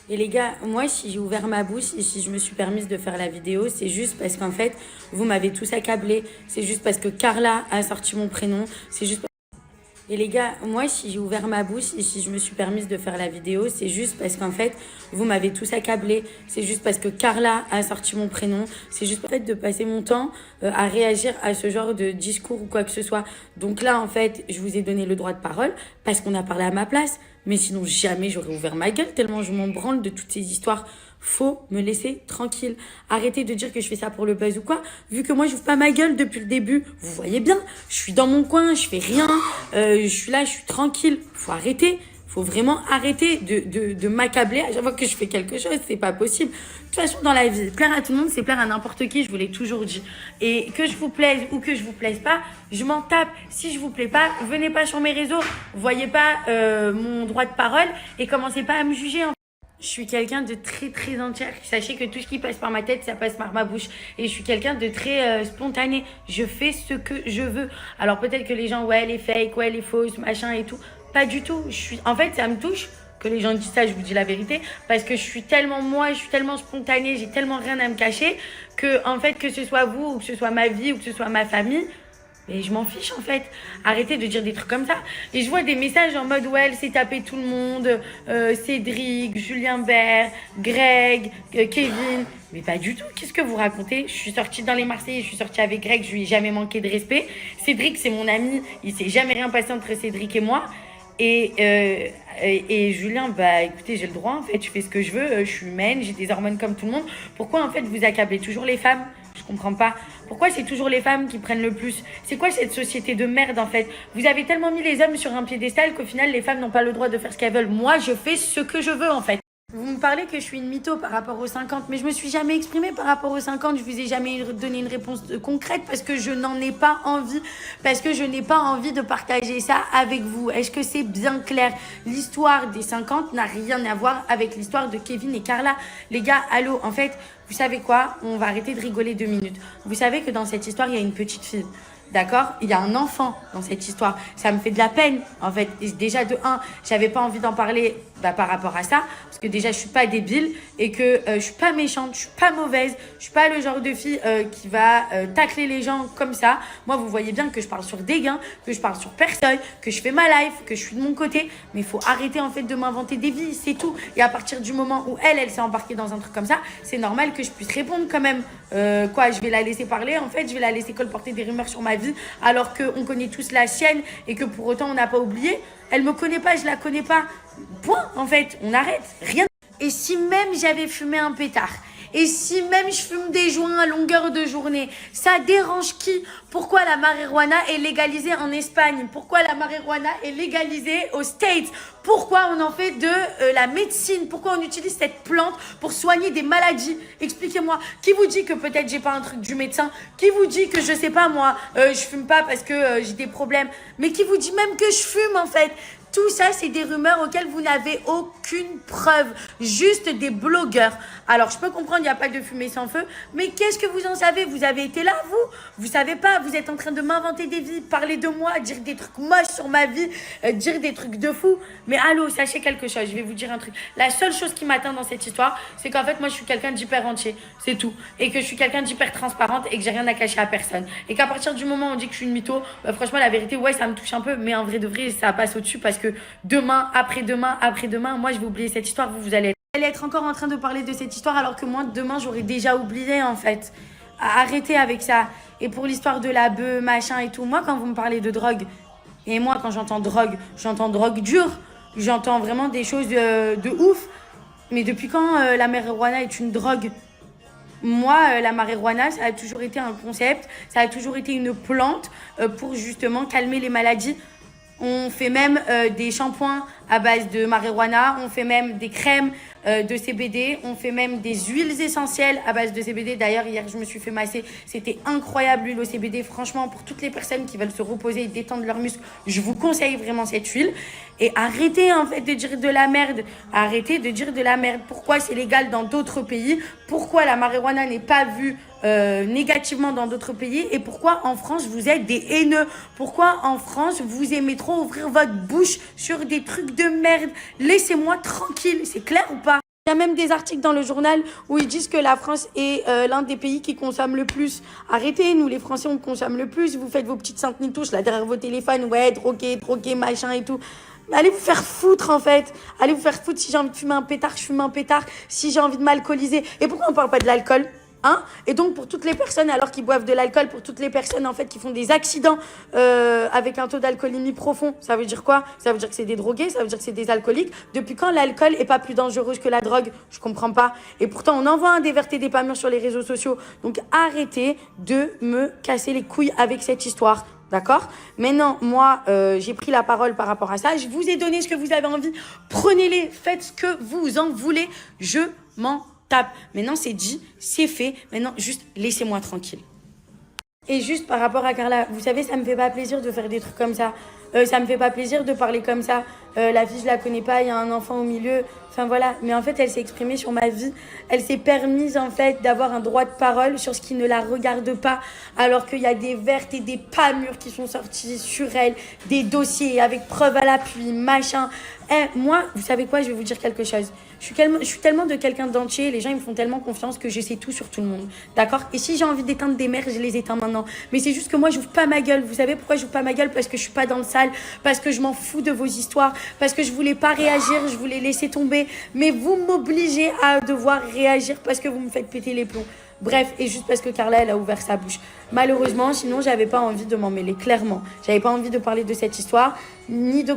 Et les gars, moi, si j'ai ouvert ma bouche et si je me suis permise de faire la vidéo, c'est juste parce qu'en fait, vous m'avez tous accablé. C'est juste parce que Carla a sorti mon prénom. C'est juste. Et les gars, moi, si j'ai ouvert ma bouche et si je me suis permise de faire la vidéo, c'est juste parce qu'en fait, vous m'avez tous accablé. C'est juste parce que Carla a sorti mon prénom. C'est juste en fait de passer mon temps à réagir à ce genre de discours ou quoi que ce soit. Donc là, en fait, je vous ai donné le droit de parole parce qu'on a parlé à ma place. Mais sinon, jamais j'aurais ouvert ma gueule tellement je m'en branle de toutes ces histoires. Faut me laisser tranquille. Arrêtez de dire que je fais ça pour le buzz ou quoi. Vu que moi, je n'ouvre pas ma gueule depuis le début. Vous voyez bien, je suis dans mon coin, je fais rien. Je suis là, je suis tranquille. Faut arrêter. Faut vraiment arrêter de m'accabler à chaque fois que je fais quelque chose. C'est pas possible. De toute façon, dans la vie, plaire à tout le monde, c'est plaire à n'importe qui. Je vous l'ai toujours dit. Et que je vous plaise ou que je vous plaise pas, je m'en tape. Si je vous plais pas, venez pas sur mes réseaux. Voyez pas mon droit de parole et commencez pas à me juger. Je suis quelqu'un de très très entière. Sachez que tout ce qui passe par ma tête, ça passe par ma bouche. Et je suis quelqu'un de très spontané. Je fais ce que je veux. Alors peut-être que les gens, ouais, elle est fake, ouais, elle est fausse, machin et tout. Pas du tout. En fait, ça me touche que les gens disent ça, je vous dis la vérité. Parce que je suis tellement moi, je suis tellement spontanée, j'ai tellement rien à me cacher. Que en fait, que ce soit vous, ou que ce soit ma vie, ou que ce soit ma famille, mais je m'en fiche en fait. Arrêtez de dire des trucs comme ça. Et je vois des messages en mode ouais, elle s'est tapé tout le monde. Cédric, Julien Bert, Greg, Kevin. Mais pas du tout. Qu'est-ce que vous racontez? Je suis sortie dans les Marseillais, je suis sortie avec Greg, je lui ai jamais manqué de respect. Cédric, c'est mon ami. Il s'est jamais rien passé entre Cédric et moi. Et Julien, bah écoutez, j'ai le droit en fait, je fais ce que je veux, je suis humaine, j'ai des hormones comme tout le monde. Pourquoi en fait vous accablez toujours les femmes? Je comprends pas. Pourquoi c'est toujours les femmes qui prennent le plus? C'est quoi cette société de merde en fait? Vous avez tellement mis les hommes sur un piédestal qu'au final les femmes n'ont pas le droit de faire ce qu'elles veulent. Moi je fais ce que je veux en fait. Vous me parlez que je suis une mytho par rapport aux 50, mais je me suis jamais exprimée par rapport aux 50. Je vous ai jamais donné une réponse concrète parce que je n'en ai pas envie, parce que je n'ai pas envie de partager ça avec vous. Est-ce que c'est bien clair? L'histoire des 50 n'a rien à voir avec l'histoire de Kevin et Carla. Les gars, allô, en fait, vous savez quoi? On va arrêter de rigoler 2 minutes. Vous savez que dans cette histoire, il y a une petite fille. D'accord? Il y a un enfant dans cette histoire. Ça me fait de la peine, en fait. Et déjà, de un, j'avais pas envie d'en parler par rapport à ça. Parce que déjà, je suis pas débile et que je suis pas méchante, je suis pas mauvaise. Je suis pas le genre de fille qui va tacler les gens comme ça. Moi, vous voyez bien que je parle sur des gains, que je parle sur personne, que je fais ma life, que je suis de mon côté. Mais il faut arrêter, en fait, de m'inventer des vies, c'est tout. Et à partir du moment où elle s'est embarquée dans un truc comme ça, c'est normal que je puisse répondre quand même. Je vais la laisser parler, en fait, je vais la laisser colporter des rumeurs sur ma vie, alors qu'on connaît tous la sienne et que pour autant on n'a pas oublié. Elle me connaît pas, je la connais pas. Point, en fait, on arrête, rien. Et si même j'avais fumé un pétard, et si même je fume des joints à longueur de journée, ça dérange qui? Pourquoi la marijuana est légalisée en Espagne? Pourquoi la marijuana est légalisée aux States? Pourquoi on en fait de la médecine? Pourquoi on utilise cette plante pour soigner des maladies? Expliquez-moi. Qui vous dit que peut-être j'ai pas un truc du médecin? Qui vous dit que je sais pas moi, je fume pas parce que j'ai des problèmes? Mais qui vous dit même que je fume en fait? Tout ça, c'est des rumeurs auxquelles vous n'avez aucune preuve. Juste des blogueurs. Alors, je peux comprendre, il n'y a pas de fumée sans feu. Mais qu'est-ce que vous en savez? Vous avez été là, vous? Vous savez pas. Vous êtes en train de m'inventer des vies, parler de moi, dire des trucs moches sur ma vie, dire des trucs de fou. Mais allô, sachez quelque chose. Je vais vous dire un truc. La seule chose qui m'atteint dans cette histoire, c'est qu'en fait, moi, je suis quelqu'un d'hyper entier. C'est tout. Et que je suis quelqu'un d'hyper transparente et que j'ai rien à cacher à personne. Et qu'à partir du moment où on dit que je suis une mytho, franchement, la vérité, ouais, ça me touche un peu. Mais en vrai de vrai, ça passe au-dessus parce que demain, après-demain, moi je vais oublier cette histoire, vous allez être encore en train de parler de cette histoire alors que moi demain j'aurais déjà oublié en fait. Arrêtez avec ça. Et pour l'histoire de la bœuf, machin et tout, moi quand vous me parlez de drogue, et moi quand j'entends drogue dure, j'entends vraiment des choses de ouf. Mais depuis quand la marijuana est une drogue? Moi, la marijuana, ça a toujours été un concept, ça a toujours été une plante pour justement calmer les maladies. On fait même des shampoings à base de marijuana, on fait même des crèmes de CBD, on fait même des huiles essentielles à base de CBD. D'ailleurs, hier, je me suis fait masser, c'était incroyable l'huile au CBD. Franchement, pour toutes les personnes qui veulent se reposer et détendre leurs muscles, je vous conseille vraiment cette huile. Et arrêtez en fait de dire de la merde. Arrêtez de dire de la merde. Pourquoi c'est légal dans d'autres pays? Pourquoi la marijuana n'est pas vue négativement dans d'autres pays? Et pourquoi en France vous êtes des haineux? Pourquoi en France vous aimez trop ouvrir votre bouche sur des trucs de merde? Laissez-moi tranquille, c'est clair ou pas? Il y a même des articles dans le journal où ils disent que la France est l'un des pays qui consomme le plus. Arrêtez, nous les Français, on consomme le plus. Vous faites vos petites saintes nitouches là derrière vos téléphones, ouais, drogué, machin et tout. Mais allez vous faire foutre en fait. Allez vous faire foutre. Si j'ai envie de fumer un pétard, je fume un pétard. Si j'ai envie de m'alcooliser. Et pourquoi on parle pas de l'alcool? Hein? Et donc pour toutes les personnes alors qu'ils boivent de l'alcool, pour toutes les personnes en fait qui font des accidents avec un taux d'alcoolémie profond, ça veut dire quoi? Ça veut dire que c'est des drogués, ça veut dire que c'est des alcooliques. Depuis quand l'alcool est pas plus dangereux que la drogue? Je comprends pas. Et pourtant on envoie un des vertés des pas mûrs sur les réseaux sociaux. Donc arrêtez de me casser les couilles avec cette histoire. D'accord? Maintenant, moi, j'ai pris la parole par rapport à ça. Je vous ai donné ce que vous avez envie. Prenez-les, faites ce que vous en voulez. Je m'en tape. Maintenant, c'est dit, c'est fait. Maintenant, juste laissez-moi tranquille. Et juste par rapport à Carla, vous savez, ça me fait pas plaisir de faire des trucs comme ça. Ça me fait pas plaisir de parler comme ça. La fille, je la connais pas, il y a un enfant au milieu. Enfin voilà. Mais en fait, elle s'est exprimée sur ma vie. Elle s'est permise en fait d'avoir un droit de parole sur ce qui ne la regarde pas. Alors qu'il y a des vertes et des pas mûres qui sont sortis sur elle. Des dossiers avec preuve à l'appui, machin. Moi, vous savez quoi, je vais vous dire quelque chose. Je suis tellement de quelqu'un d'entier, les gens ils me font tellement confiance que je sais tout sur tout le monde. D'accord? Et si j'ai envie d'éteindre des mères, je les éteins maintenant. Mais c'est juste que moi, j'ouvre pas ma gueule. Vous savez pourquoi j'ouvre pas ma gueule? Parce que je suis pas dans le sale, parce que je m'en fous de vos histoires, parce que je voulais pas réagir, je voulais laisser tomber. Mais vous m'obligez à devoir réagir parce que vous me faites péter les plombs. Bref, et juste parce que Carla, elle a ouvert sa bouche. Malheureusement, sinon, j'avais pas envie de m'en mêler, clairement. J'avais pas envie de parler de cette histoire, ni de...